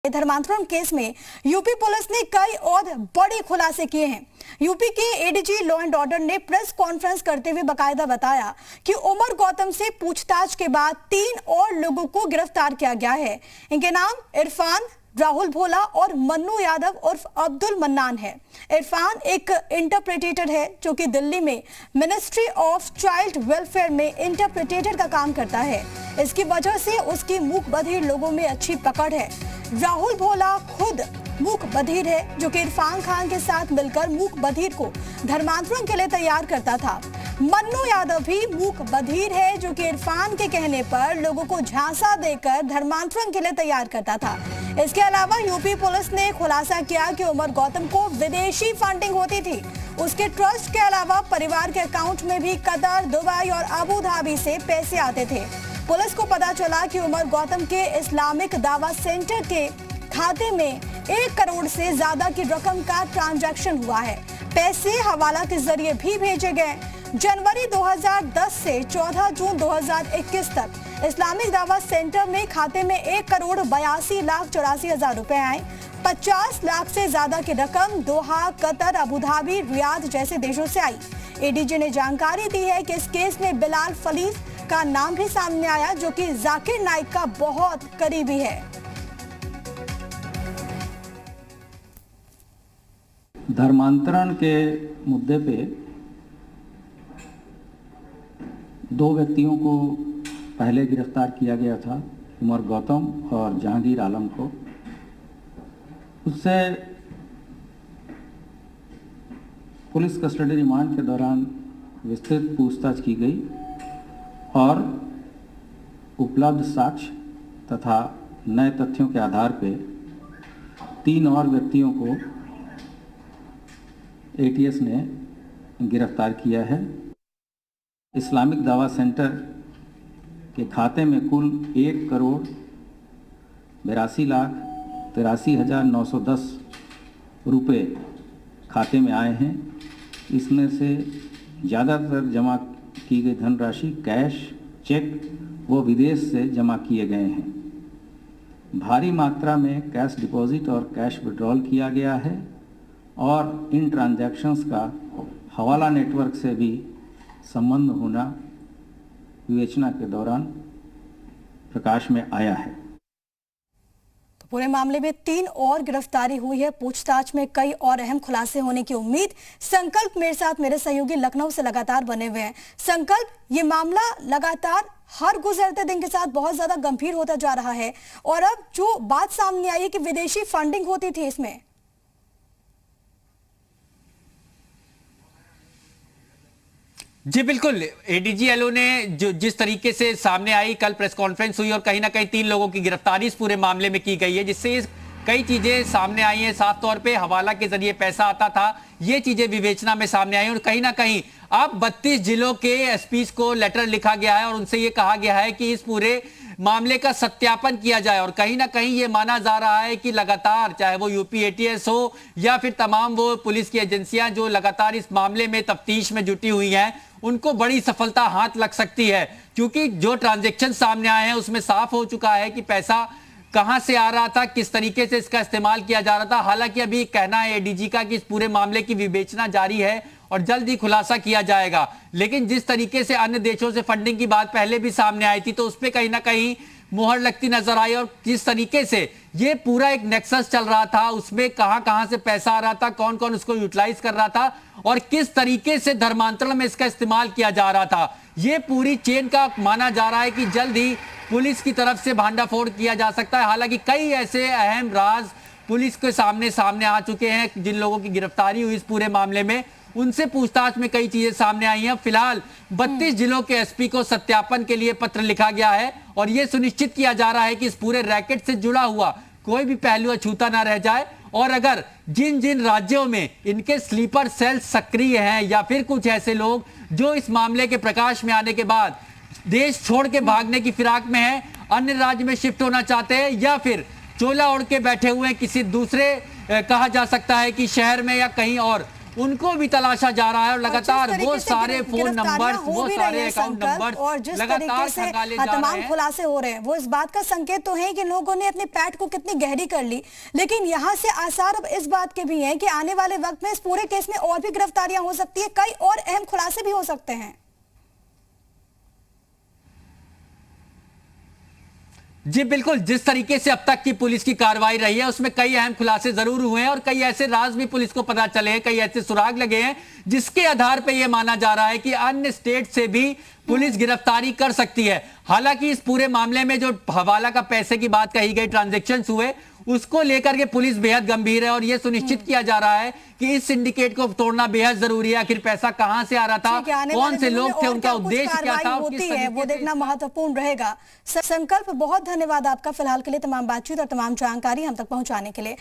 धर्मांतरण केस में UP police ने कई और बड़े खुलासे किए हैं। यूपी के एडीजी लॉ एंड ऑर्डर ने प्रेस कॉन्फ्रेंस करते हुए बकायदा बताया कि उमर गौतम से पूछताछ के बाद 3 और लोगों को गिरफ्तार किया गया है। इनके नाम इरफान, राहुल भोला और मन्नू यादव उर्फ अब्दुल मन्नान है। इरफान एक इंटरप्रेटेटर है जो कि दिल्ली में मिनिस्ट्री ऑफ चाइल्ड वेलफेयर में इंटरप्रेटेटर का काम करता है। इसकी वजह से उसकी मूक बधिर लोगों में अच्छी पकड़ है। राहुल भोला खुद मूक बधिर है जो कि इरफान खान के साथ मिलकर मूक बधिर को धर्मांतरण के लिए तैयार करता था। मन्नू यादव भी मूक बधिर है जो कि इरफान के कहने पर लोगों को झांसा देकर धर्मांतरण के लिए तैयार करता था। इसके अलावा यूपी पुलिस ने खुलासा किया कि उमर गौतम को विदेशी फंडिंग होती थी। उसके ट्रस्ट के अलावा परिवार के अकाउंट में भी कतर, दुबई और अबू धाबी से पैसे आते थे। पुलिस को पता चला कि उमर गौतम के इस्लामिक दावा सेंटर के खाते में 1 करोड़ से ज्यादा की रकम का ट्रांजैक्शन हुआ है। पैसे हवाला के जरिए भी भेजे गए। जनवरी 2010 से 14 जून 2021 तक इस्लामिक दावा सेंटर में खाते में 1 करोड़ 82,84,000 रुपए आए। 50 लाख से ज्यादा की रकम दोहा, कतर, अबू धाबी, रियाद जैसे देशों से आई। एडीजी ने जानकारी दी है कि इस केस में बिलाल फलीस का नाम भी सामने आया जो कि जाकिर नाइक का बहुत करीबी है। धर्मांतरण के मुद्दे पे 2 व्यक्तियों को पहले गिरफ्तार किया गया था, उमर गौतम और जहांगीर आलम को। उससे पुलिस कस्टडी रिमांड के दौरान विस्तृत पूछताछ की गई और उपलब्ध साक्ष्य तथा नए तथ्यों के आधार पर 3 और व्यक्तियों को एटीएस ने गिरफ्तार किया है। इस्लामिक दावा सेंटर के खाते में कुल 1 करोड़ 82,83,910 रुपये खाते में आए हैं। इसमें से ज़्यादातर जमा की गई धनराशि कैश, चेक व विदेश से जमा किए गए हैं। भारी मात्रा में कैश डिपॉजिट और कैश विड्रॉल किया गया है और इन ट्रांजैक्शंस का हवाला नेटवर्क से भी संबंध होना विवेचना के दौरान प्रकाश में आया है। तो पूरे मामले में 3 और गिरफ्तारी हुई है। पूछताछ में कई और अहम खुलासे होने की उम्मीद। संकल्प मेरे साथ मेरे सहयोगी लखनऊ से लगातार बने हुए हैं। संकल्प, ये मामला लगातार हर गुजरते दिन के साथ बहुत ज्यादा गंभीर होता जा रहा है और अब जो बात सामने आई है कि विदेशी फंडिंग होती थी इसमें। जी बिल्कुल, एडीजी ने जो जिस तरीके से सामने आई, कल प्रेस कॉन्फ्रेंस हुई और कहीं ना कहीं 3 लोगों की गिरफ्तारी इस पूरे मामले में की गई है, जिससे कई चीजें सामने आई हैं। साफ तौर पे हवाला के जरिए पैसा आता था, ये चीजें विवेचना में सामने आई और कहीं ना कहीं अब 32 जिलों के एसपीज को लेटर लिखा गया है और उनसे ये कहा गया है कि इस पूरे मामले का सत्यापन किया जाए। और कहीं ना कहीं ये माना जा रहा है कि लगातार, चाहे वो यूपी एटीएस हो या फिर तमाम वो पुलिस की एजेंसियां जो लगातार इस मामले में तफ्तीश में जुटी हुई हैं, उनको बड़ी सफलता हाथ लग सकती है, क्योंकि जो ट्रांजैक्शन सामने आए हैं उसमें साफ हो चुका है कि पैसा कहां से आ रहा था, किस तरीके से इसका इस्तेमाल किया जा रहा था। हालांकि अभी कहना है एडीजी का कि इस पूरे मामले की विवेचना जारी है और जल्द ही खुलासा किया जाएगा। लेकिन जिस तरीके से अन्य देशों से फंडिंग की बात पहले भी सामने आई थी, तो उस पर कहीं ना कहीं मुहर लगती नजर आई और जिस तरीके से ये पूरा एक नेक्सस चल रहा था, उसमें कहां से पैसा आ रहा था, कौन कौन उसको यूटिलाइज कर रहा था और किस तरीके से धर्मांतरण में इसका इस्तेमाल किया जा रहा था, ये पूरी चेन का माना जा रहा है कि जल्द ही पुलिस की तरफ से भांडाफोड़ किया जा सकता है। हालांकि कई ऐसे अहम राज पुलिस के सामने आ चुके हैं। जिन लोगों की गिरफ्तारी हुई इस पूरे मामले में, उनसे पूछताछ में कई चीजें सामने आई हैं। फिलहाल 32 जिलों के एसपी को सत्यापन के लिए पत्र लिखा गया है और यह सुनिश्चित किया जा रहा है कि इस पूरे रैकेट से जुड़ा हुआ कोई भी पहलू अछूता ना रह जाए और अगर जिन जिन राज्यों में इनके स्लीपर सेल सक्रिय हैं या फिर कुछ ऐसे लोग जो इस मामले के प्रकाश में आने के बाद देश छोड़ के भागने की फिराक में हैं, अन्य राज्य में शिफ्ट होना चाहते हैं या फिर चोला ओढ़ के बैठे हुए हैं किसी दूसरे, कहा जा सकता है कि शहर में या कहीं और, उनको भी तलाशा जा रहा है और लगातार वो सारे फोन नंबर, वो सारे अकाउंट नंबर और जिस लगातार तरीके से खंगाले जा रहे तमाम हैं। खुलासे हो रहे हैं, वो इस बात का संकेत तो है कि लोगों ने अपनी पैठ को कितनी गहरी कर ली। लेकिन यहाँ से आसार अब इस बात के भी हैं कि आने वाले वक्त में इस पूरे केस में और भी गिरफ्तारियां हो सकती है, कई और अहम खुलासे भी हो सकते हैं। जी बिल्कुल, जिस तरीके से अब तक की पुलिस की कार्रवाई रही है उसमें कई अहम खुलासे जरूर हुए हैं और कई ऐसे राज भी पुलिस को पता चले हैं, कई ऐसे सुराग लगे हैं जिसके आधार पर यह माना जा रहा है कि अन्य स्टेट से भी पुलिस गिरफ्तारी कर सकती है। हालांकि इस पूरे मामले में जो हवाला का पैसे की बात कही गई, ट्रांजैक्शंस हुए, उसको लेकर के पुलिस बेहद गंभीर है और यह सुनिश्चित किया जा रहा है कि इस सिंडिकेट को तोड़ना बेहद जरूरी है। आखिर पैसा कहां से आ रहा था, कौन से लोग थे, उनका उद्देश्य क्या था, होती है वो देखना महत्वपूर्ण रहेगा। संकल्प, बहुत धन्यवाद आपका फिलहाल के लिए तमाम बातचीत और तमाम जानकारी हम तक पहुंचाने के लिए।